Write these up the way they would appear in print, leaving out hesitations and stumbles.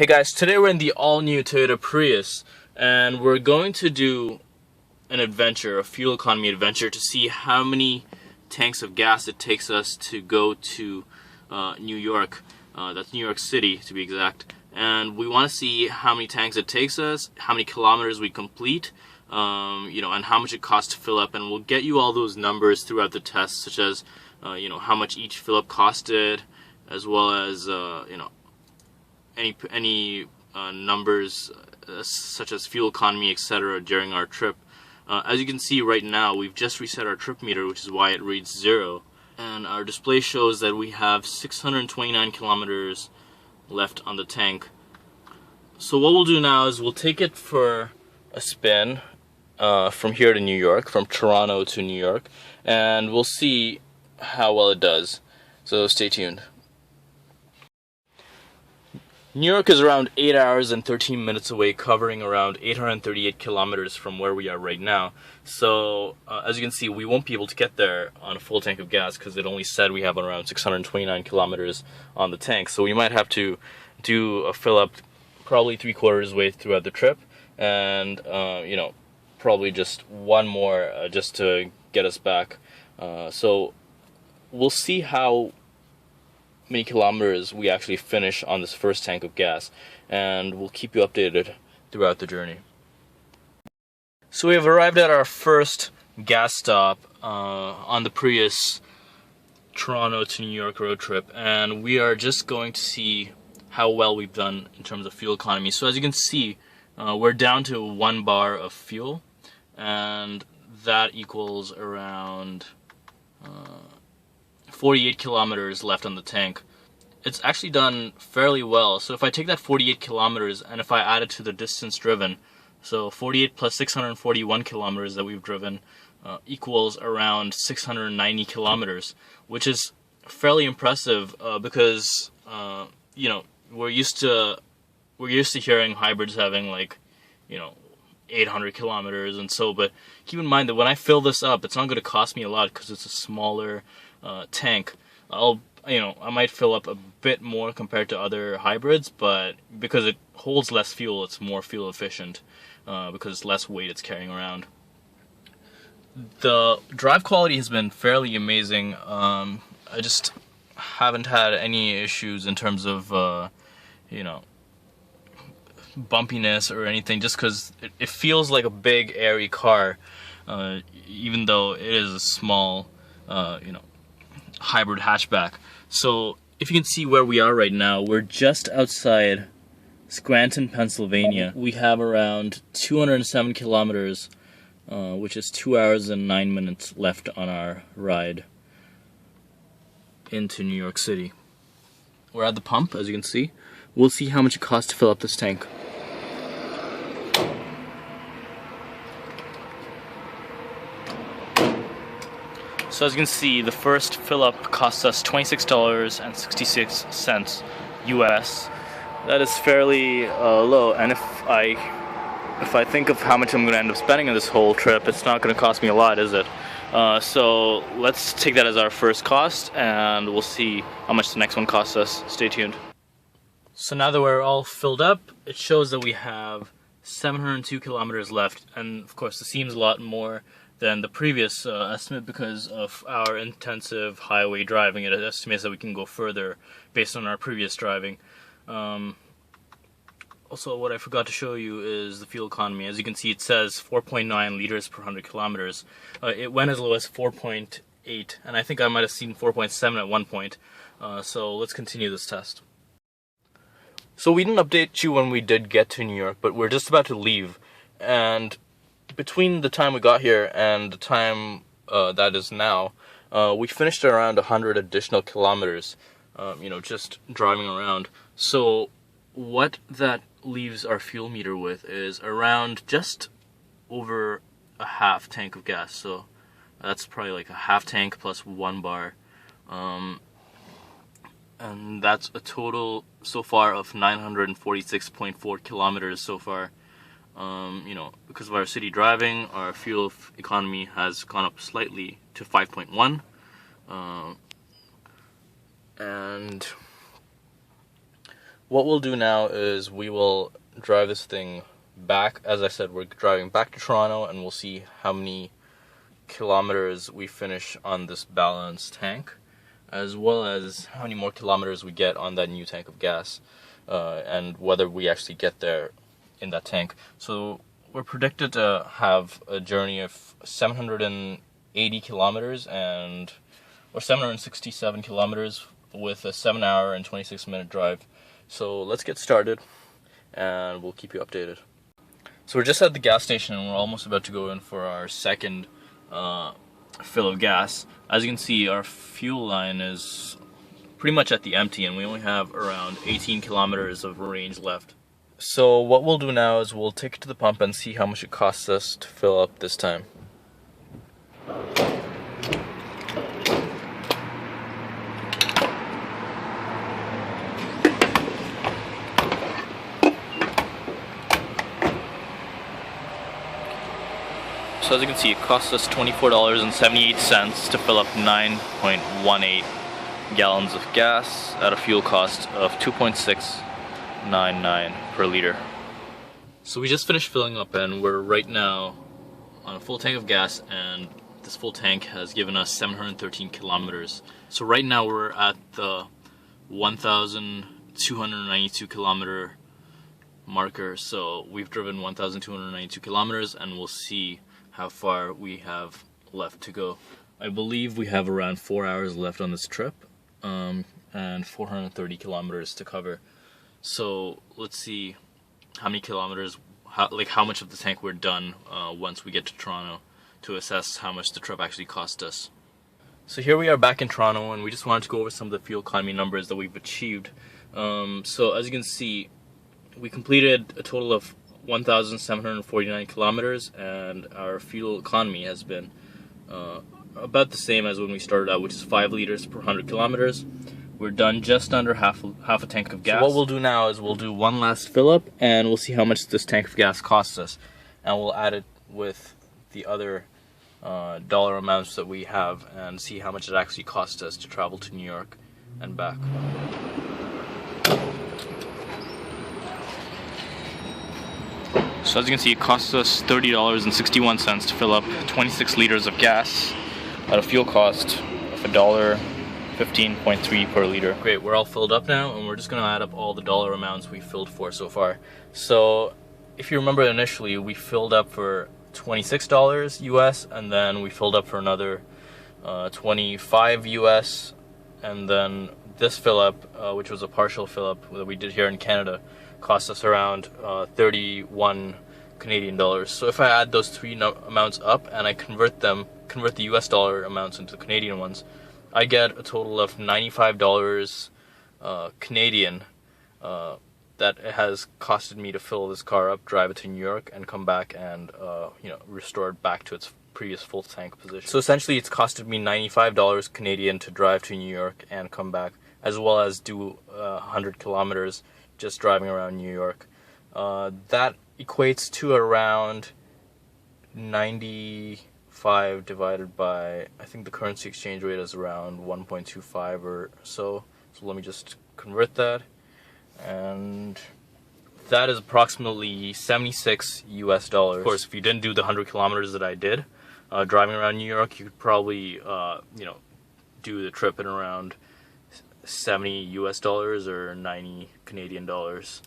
Hey guys, today we're in the all-new Toyota Prius, and we're going to do an adventure, a fuel economy adventure, to see how many tanks of gas it takes us to go to New York. That's New York City, to be exact. And we want to see how many tanks it takes us, how many kilometers we complete, and how much it costs to fill up. And we'll get you all those numbers throughout the test, such as, how much each fill up costed, as well as, any numbers such as fuel economy, etc. during our trip. As you can see right now, we've just reset our trip meter, which is why it reads 0, and our display shows that we have 629 kilometers left on the tank. So what we'll do now is we'll take it for a spin from here to New York, from Toronto to New York, and we'll see how well it does. So stay tuned. New York is around 8 hours and 13 minutes away, covering around 838 kilometers from where we are right now. So, as you can see, we won't be able to get there on a full tank of gas because it only said we have around 629 kilometers on the tank. So we might have to do a fill up probably 3/4 way throughout the trip, and probably just one more just to get us back. So we'll see how many kilometers we actually finish on this first tank of gas, and we'll keep you updated throughout the journey. So we have arrived at our first gas stop on the Prius Toronto to New York road trip, and we are just going to see how well we've done in terms of fuel economy. So as you can see, we're down to 1 bar of fuel, and that equals around 48 kilometers left on the tank. It's actually done fairly well. So if I take that 48 kilometers and if I add it to the distance driven, so 48 plus 641 kilometers that we've driven equals around 690 kilometers, which is fairly impressive because we're used to hearing hybrids having 800 kilometers and so. But keep in mind that when I fill this up, it's not going to cost me a lot because it's a smaller tank. I might fill up a bit more compared to other hybrids, but because it holds less fuel, it's more fuel efficient because it's less weight it's carrying around. The drive quality has been fairly amazing. I just haven't had any issues in terms of bumpiness or anything, just because it feels like a big airy car, even though it is a small hybrid hatchback. So if you can see where we are right now, we're just outside Scranton, Pennsylvania. We have around 207 kilometers, which is 2 hours and 9 minutes left on our ride into New York City. We're at the pump, as you can see. We'll see how much it costs to fill up this tank. So as you can see, the first fill-up costs us $26.66 US. That is fairly low, and if I think of how much I'm going to end up spending on this whole trip, it's not going to cost me a lot, is it? So let's take that as our first cost, and we'll see how much the next one costs us. Stay tuned. So now that we're all filled up, it shows that we have 702 kilometers left, and of course this seems a lot more than the previous estimate because of our intensive highway driving. It estimates that we can go further based on our previous driving. Also, what I forgot to show you is the fuel economy. As you can see, it says 4.9 liters per 100 kilometers. It went as low as 4.8, and I think I might have seen 4.7 at one point. So let's continue this test. So we didn't update you when we did get to New York, but we're just about to leave, and between the time we got here and the time that is now, we finished around 100 additional kilometers, just driving around. So what that leaves our fuel meter with is around just over a half tank of gas. So that's probably like a half tank plus 1 bar. And that's a total so far of 946.4 kilometers so far. Because of our city driving, our fuel economy has gone up slightly to 5.1, and what we'll do now is we will drive this thing back. As I said, we're driving back to Toronto, and we'll see how many kilometers we finish on this balanced tank, as well as how many more kilometers we get on that new tank of gas, and whether we actually get there in that tank. So we're predicted to have a journey of 780 kilometers or 767 kilometers with a 7-hour and 26-minute drive. So let's get started, and we'll keep you updated. So we're just at the gas station, and we're almost about to go in for our second fill of gas. As you can see, our fuel line is pretty much at the empty, and we only have around 18 kilometers of range left. So what we'll do now is we'll take it to the pump and see how much it costs us to fill up this time. So as you can see, it costs us $24.78 to fill up 9.18 gallons of gas at a fuel cost of $2.699 per liter. So we just finished filling up, and we're right now on a full tank of gas, and this full tank has given us 713 kilometers. So right now we're at the 1,292 kilometer marker. So we've driven 1,292 kilometers, and we'll see how far we have left to go. I believe we have around 4 hours left on this trip, and 430 kilometers to cover. So let's see how many kilometers, how much of the tank we're done once we get to Toronto, to assess how much the trip actually cost us. So here we are back in Toronto, and we just wanted to go over some of the fuel economy numbers that we've achieved. So as you can see, we completed a total of 1,749 kilometers, and our fuel economy has been about the same as when we started out, which is 5 liters per 100 kilometers. We're done just under half a tank of gas. So what we'll do now is we'll do one last fill up, and we'll see how much this tank of gas costs us, and we'll add it with the other dollar amounts that we have and see how much it actually costs us to travel to New York and back. So as you can see, it costs us $30.61 to fill up 26 liters of gas at a fuel cost of $1.15.3 per liter. Great, we're all filled up now, and we're just going to add up all the dollar amounts we filled for so far. So if you remember, initially we filled up for $26 US, and then we filled up for another 25 US, and then this fill up, which was a partial fill up that we did here in Canada, cost us around 31 Canadian dollars. So if I add those three amounts up and I convert the US dollar amounts into the Canadian ones, I get a total of $95 Canadian that it has costed me to fill this car up, drive it to New York, and come back and restore it back to its previous full tank position. So essentially it's costed me $95 Canadian to drive to New York and come back, as well as do 100 kilometers just driving around New York. That equates to around 95 divided by, I think the currency exchange rate is around 1.25 or so. So let me just convert that, and that is approximately 76 US dollars. Of course, if you didn't do the 100 kilometers that I did driving around New York, you could probably do the trip in around 70 US dollars or 90 Canadian dollars.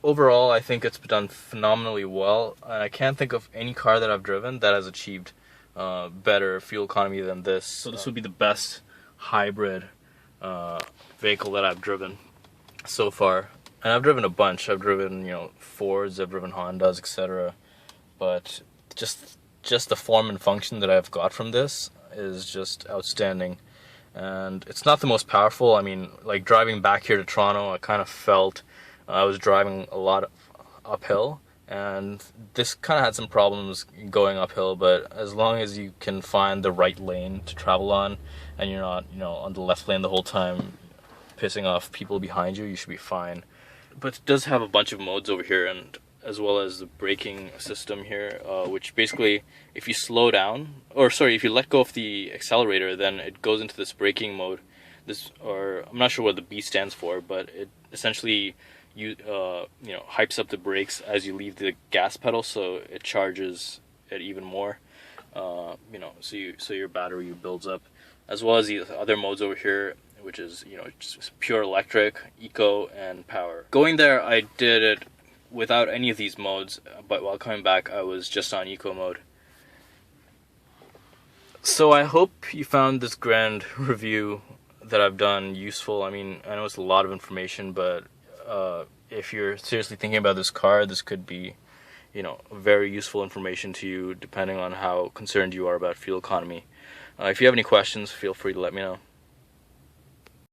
Overall, I think it's done phenomenally well. I can't think of any car that I've driven that has achieved better fuel economy than this. So this would be the best hybrid vehicle that I've driven so far. And I've driven a bunch. I've driven, Fords, I've driven Hondas, etc. But just the form and function that I've got from this is just outstanding. And it's not the most powerful. I mean, like driving back here to Toronto, I kind of felt I was driving a lot uphill, and this kind of had some problems going uphill, but as long as you can find the right lane to travel on, and you're not, on the left lane the whole time pissing off people behind you, you should be fine. But it does have a bunch of modes over here, and as well as the braking system here, which basically, if you slow down, if you let go of the accelerator, then it goes into this braking mode. I'm not sure what the B stands for, but it essentially hypes up the brakes as you leave the gas pedal, so it charges it even more. So your battery builds up, as well as the other modes over here, which is just pure electric, eco, and power. Going there, I did it without any of these modes, but while coming back, I was just on eco mode. So I hope you found this grand review that I've done useful. I mean, I know it's a lot of information, but if you're seriously thinking about this car, this could be, very useful information to you, depending on how concerned you are about fuel economy. If you have any questions, feel free to let me know.